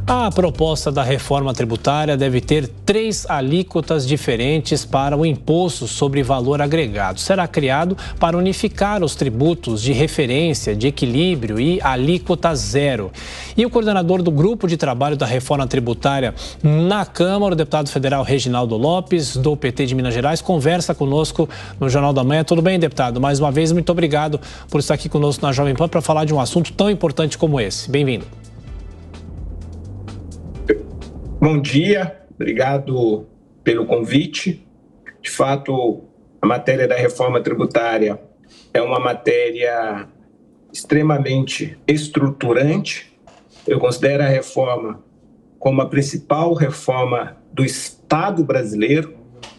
A proposta da reforma tributária deve ter 3 alíquotas diferentes para o imposto sobre valor agregado. Será criado para unificar os tributos de referência, de equilíbrio e alíquota zero. E o coordenador do Grupo de Trabalho da Reforma Tributária na Câmara, o deputado federal Reginaldo Lopes, do PT de Minas Gerais, conversa conosco no Jornal da Manhã. Tudo bem, deputado? Mais uma vez, muito obrigado por estar aqui conosco na Jovem Pan para falar de um assunto tão importante como esse. Bem-vindo. Bom dia, obrigado pelo convite. De fato, a matéria da reforma tributária é uma matéria extremamente estruturante. Eu considero a reforma como a principal reforma do Estado brasileiro,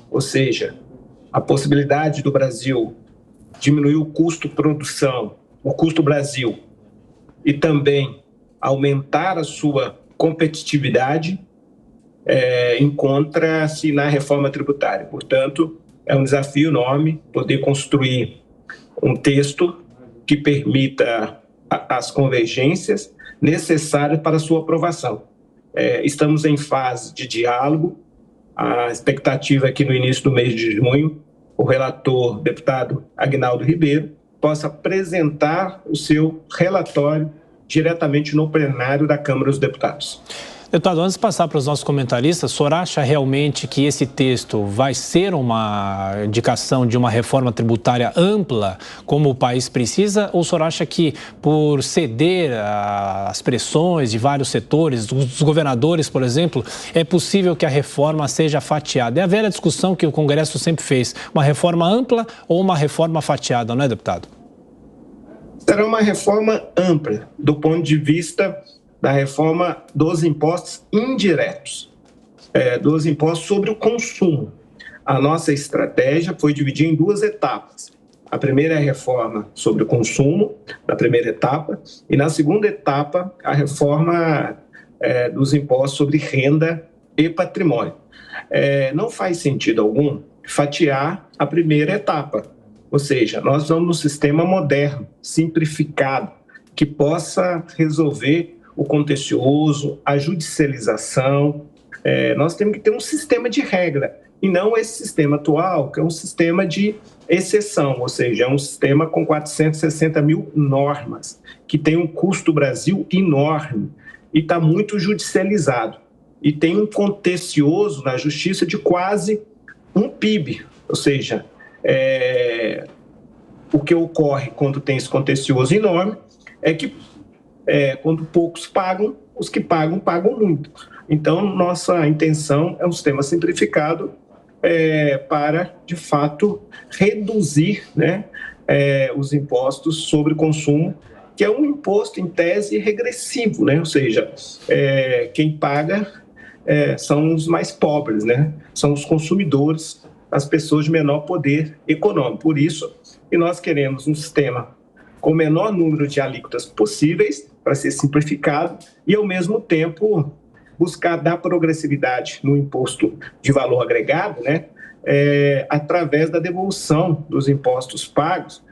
ou seja, a possibilidade do Brasil diminuir o custo produção, o custo Brasil, e também aumentar a sua competitividade, encontra-se na reforma tributária. Portanto, é um desafio enorme poder construir um texto que permita as convergências necessárias para a sua aprovação. Estamos em fase de diálogo. A expectativa é que no início do mês de junho, o relator, deputado Aguinaldo Ribeiro, possa apresentar o seu relatório diretamente no plenário da Câmara dos Deputados. Deputado, antes de passar para os nossos comentaristas, o senhor acha realmente que esse texto vai ser uma indicação de uma reforma tributária ampla, como o país precisa, ou o senhor acha que, por ceder às pressões de vários setores, dos governadores, por exemplo, é possível que a reforma seja fatiada? É a velha discussão que o Congresso sempre fez, uma reforma ampla ou uma reforma fatiada, não é, deputado? Será uma reforma ampla, do ponto de vista da reforma dos impostos indiretos, dos impostos sobre o consumo. A nossa estratégia foi dividir em 2 etapas. A primeira é a reforma sobre o consumo, na primeira etapa, e na segunda etapa, a reforma dos impostos sobre renda e patrimônio. Não faz sentido algum fatiar a primeira etapa, ou seja, nós vamos num sistema moderno, simplificado, que possa resolver o contencioso, a judicialização. Nós temos que ter um sistema de regra, e não esse sistema atual, que é um sistema de exceção, ou seja, é um sistema com 460 mil normas, que tem um custo Brasil enorme e está muito judicializado. E tem um contencioso na justiça de quase um PIB, ou seja, o que ocorre quando tem esse contencioso enorme é que quando poucos pagam, os que pagam, pagam muito. Então, nossa intenção é um sistema simplificado para, de fato, reduzir, os impostos sobre o consumo, que é um imposto, em tese, regressivo, ou seja, quem paga são os mais pobres, são os consumidores, as pessoas de menor poder econômico. Por isso, que nós queremos um sistema com o menor número de alíquotas possíveis, para ser simplificado, e, ao mesmo tempo, buscar dar progressividade no imposto de valor agregado, através da devolução dos impostos pagos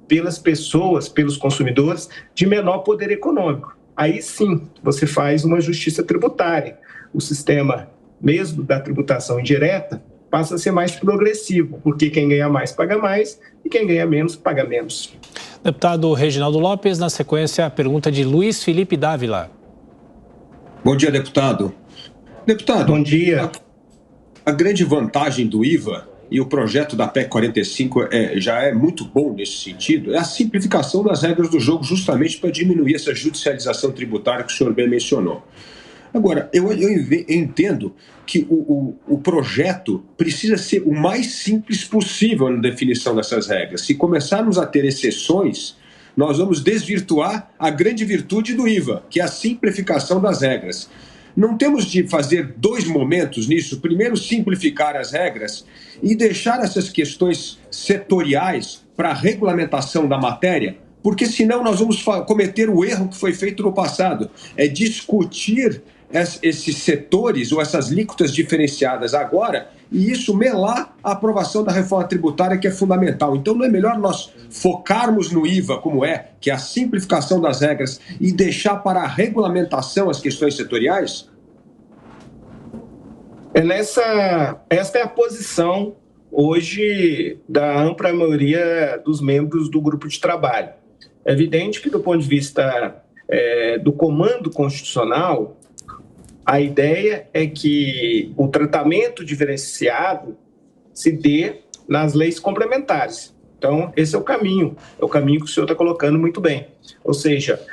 pelas pessoas, pelos consumidores de menor poder econômico. Aí sim, você faz uma justiça tributária. O sistema, mesmo da tributação indireta, passa a ser mais progressivo, porque quem ganha mais paga mais e quem ganha menos paga menos. Deputado Reginaldo Lopes, na sequência, a pergunta de Luiz Felipe Dávila. Bom dia, deputado. Deputado, bom dia. A grande vantagem do IVA e o projeto da PEC 45 já é muito bom nesse sentido, é a simplificação das regras do jogo, justamente para diminuir essa judicialização tributária que o senhor bem mencionou. Agora, eu entendo que o projeto precisa ser o mais simples possível na definição dessas regras. Se começarmos a ter exceções, nós vamos desvirtuar a grande virtude do IVA, que é a simplificação das regras. Não temos de fazer 2 momentos nisso. Primeiro, simplificar as regras e deixar essas questões setoriais para a regulamentação da matéria, porque senão nós vamos cometer o erro que foi feito no passado, discutir esses setores ou essas alíquotas diferenciadas agora e isso melar a aprovação da reforma tributária, que é fundamental. Então não é melhor nós focarmos no IVA, como que é a simplificação das regras, e deixar para a regulamentação as questões setoriais? Esta é a posição hoje da ampla maioria dos membros do grupo de trabalho. É evidente que, do ponto de vista do comando constitucional, a ideia é que o tratamento diferenciado se dê nas leis complementares. Então, esse é o caminho que o senhor está colocando muito bem. Ou seja,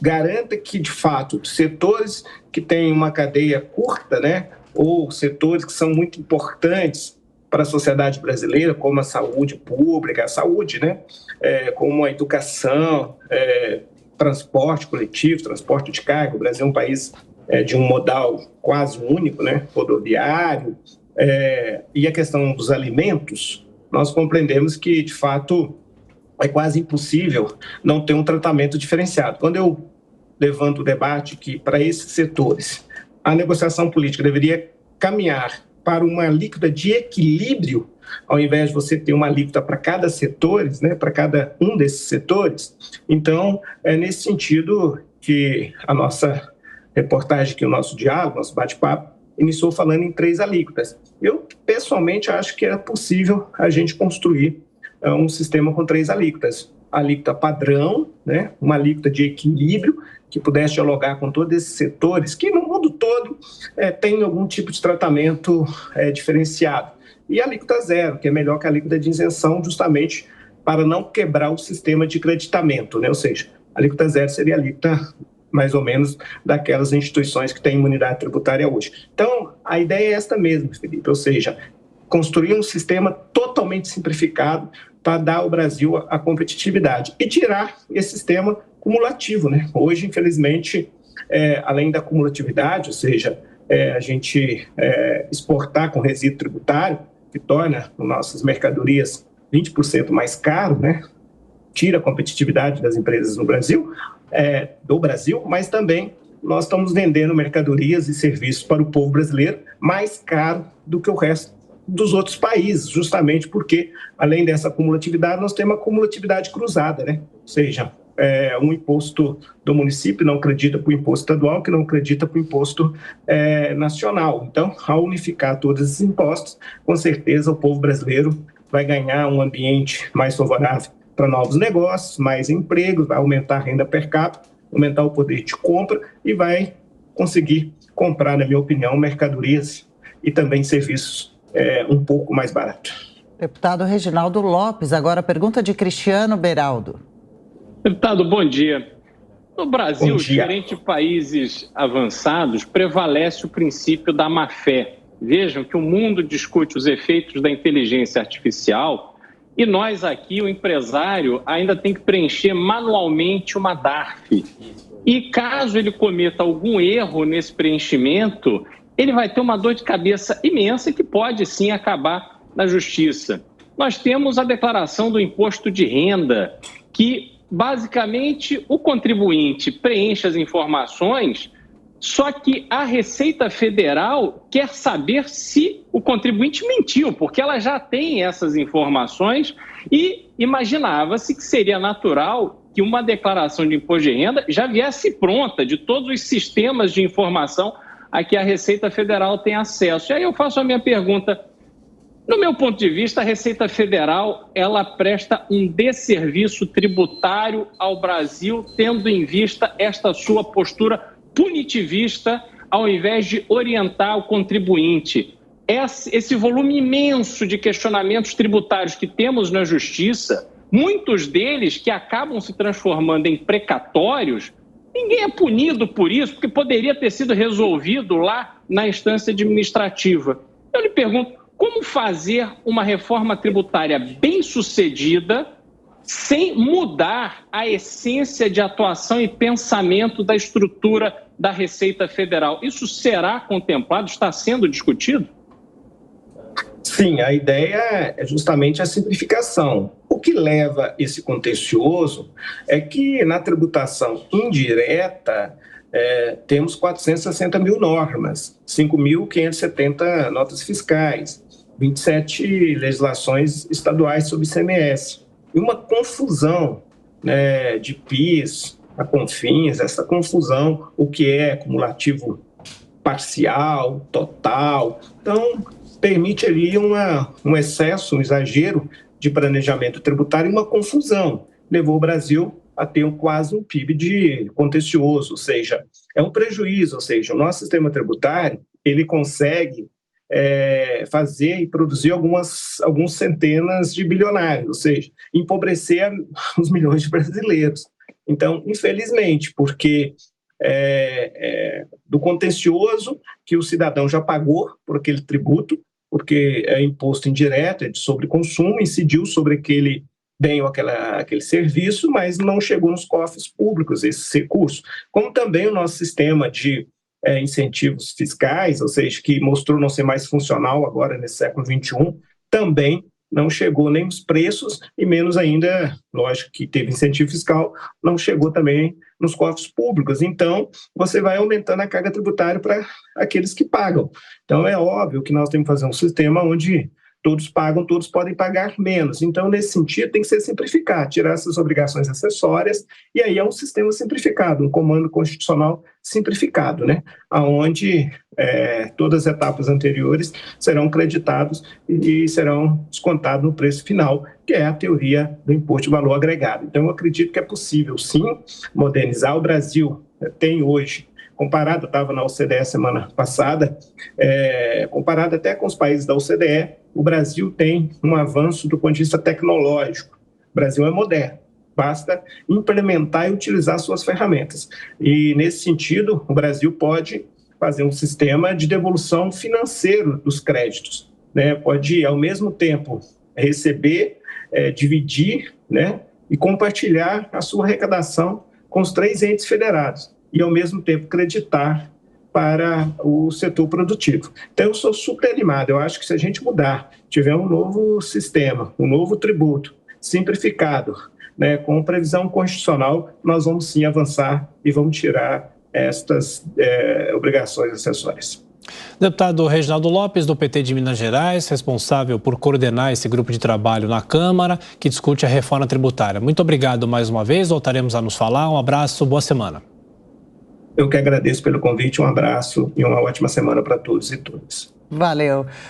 garanta que, de fato, setores que têm uma cadeia curta, né, ou setores que são muito importantes para a sociedade brasileira, como a saúde pública, a saúde, né, como a educação, transporte coletivo, transporte de carga. O Brasil é um país de um modal quase único, né, rodoviário, e a questão dos alimentos, nós compreendemos que, de fato, é quase impossível não ter um tratamento diferenciado. Quando eu levanto o debate que, para esses setores, a negociação política deveria caminhar para uma alíquota de equilíbrio, ao invés de você ter uma alíquota para cada setor, né, para cada um desses setores. Então, é nesse sentido que a nossa reportagem, que o nosso diálogo, nosso bate-papo, iniciou falando em 3 alíquotas. Eu, pessoalmente, acho que é possível a gente construir um sistema com 3 alíquotas. A alíquota padrão, né, uma alíquota de equilíbrio, que pudesse dialogar com todos esses setores, que no mundo todo tem algum tipo de tratamento diferenciado. E a alíquota zero, que é melhor que a alíquota de isenção, justamente para não quebrar o sistema de creditamento, né? Ou seja, a alíquota zero seria a alíquota mais ou menos daquelas instituições que têm imunidade tributária hoje. Então, a ideia é esta mesmo, Felipe, ou seja, construir um sistema totalmente simplificado para dar ao Brasil a competitividade e tirar esse sistema cumulativo, né? Hoje, infelizmente, além da cumulatividade, ou seja, a gente exportar com resíduo tributário, que torna nossas mercadorias 20% mais caro, né? Tira a competitividade das empresas no Brasil, do Brasil, mas também nós estamos vendendo mercadorias e serviços para o povo brasileiro mais caro do que o resto dos outros países, justamente porque, além dessa cumulatividade, nós temos uma cumulatividade cruzada, né? Ou seja, um imposto do município não acredita para o imposto estadual, que não acredita para o imposto nacional. Então, ao unificar todos esses impostos, com certeza o povo brasileiro vai ganhar um ambiente mais favorável para novos negócios, mais empregos, vai aumentar a renda per capita, aumentar o poder de compra e vai conseguir comprar, na minha opinião, mercadorias e também serviços um pouco mais baratos. Deputado Reginaldo Lopes, agora a pergunta de Cristiano Beraldo. Deputado, bom dia. No Brasil, diferente de países avançados, prevalece o princípio da má-fé. Vejam que o mundo discute os efeitos da inteligência artificial e nós aqui, o empresário, ainda tem que preencher manualmente uma DARF. E caso ele cometa algum erro nesse preenchimento, ele vai ter uma dor de cabeça imensa que pode sim acabar na justiça. Nós temos a declaração do imposto de renda, que basicamente o contribuinte preenche as informações, só que a Receita Federal quer saber se o contribuinte mentiu, porque ela já tem essas informações e imaginava-se que seria natural que uma declaração de imposto de renda já viesse pronta de todos os sistemas de informação a que a Receita Federal tem acesso. E aí eu faço a minha pergunta. No meu ponto de vista, a Receita Federal ela presta um desserviço tributário ao Brasil, tendo em vista esta sua postura punitivista, ao invés de orientar o contribuinte. Esse volume imenso de questionamentos tributários que temos na Justiça, muitos deles que acabam se transformando em precatórios, ninguém é punido por isso, porque poderia ter sido resolvido lá na instância administrativa. Eu lhe pergunto, como fazer uma reforma tributária bem-sucedida sem mudar a essência de atuação e pensamento da estrutura da Receita Federal? Isso será contemplado? Está sendo discutido? Sim, a ideia é justamente a simplificação. O que leva esse contencioso é que na tributação indireta temos 460 mil normas, 5.570 notas fiscais, 27 legislações estaduais sobre ICMS, e uma confusão, né, de PIS, a CONFINS, essa confusão, o que é cumulativo parcial, total. Então, permite ali um excesso, um exagero de planejamento tributário e uma confusão. Levou o Brasil a ter quase um PIB de contencioso, ou seja, é um prejuízo, ou seja, o nosso sistema tributário, ele consegue fazer e produzir alguns centenas de bilionários, ou seja, empobrecer os milhões de brasileiros. Então, infelizmente, porque do contencioso que o cidadão já pagou por aquele tributo, porque é imposto indireto, é de sobreconsumo, incidiu sobre aquele bem ou aquele serviço, mas não chegou nos cofres públicos esses recursos. Como também o nosso sistema de incentivos fiscais, ou seja, que mostrou não ser mais funcional agora nesse século XXI, também não chegou nem os preços e menos ainda, lógico que teve incentivo fiscal, não chegou também nos cofres públicos. Então, você vai aumentando a carga tributária para aqueles que pagam. Então, é óbvio que nós temos que fazer um sistema onde todos pagam, todos podem pagar menos. Então, nesse sentido, tem que ser simplificado, tirar essas obrigações acessórias, e aí é um sistema simplificado, um comando constitucional simplificado, né? Onde todas as etapas anteriores serão creditados e serão descontados no preço final, que é a teoria do imposto de valor agregado. Então, eu acredito que é possível, sim, modernizar. O Brasil tem hoje, comparado, eu estava na OCDE semana passada, comparado até com os países da OCDE, o Brasil tem um avanço do ponto de vista tecnológico. O Brasil é moderno, basta implementar e utilizar suas ferramentas. E, nesse sentido, o Brasil pode fazer um sistema de devolução financeiro dos créditos, né? Pode, ao mesmo tempo, receber, dividir, né? E compartilhar a sua arrecadação com os 3 entes federados e, ao mesmo tempo, creditar para o setor produtivo. Então, eu sou super animado. Eu acho que se a gente mudar, tiver um novo sistema, um novo tributo simplificado, né, com previsão constitucional, nós vamos sim avançar e vamos tirar estas obrigações acessórias. Deputado Reginaldo Lopes, do PT de Minas Gerais, responsável por coordenar esse grupo de trabalho na Câmara, que discute a reforma tributária. Muito obrigado mais uma vez, voltaremos a nos falar. Um abraço, boa semana. Eu que agradeço pelo convite, um abraço e uma ótima semana para todos e todas. Valeu.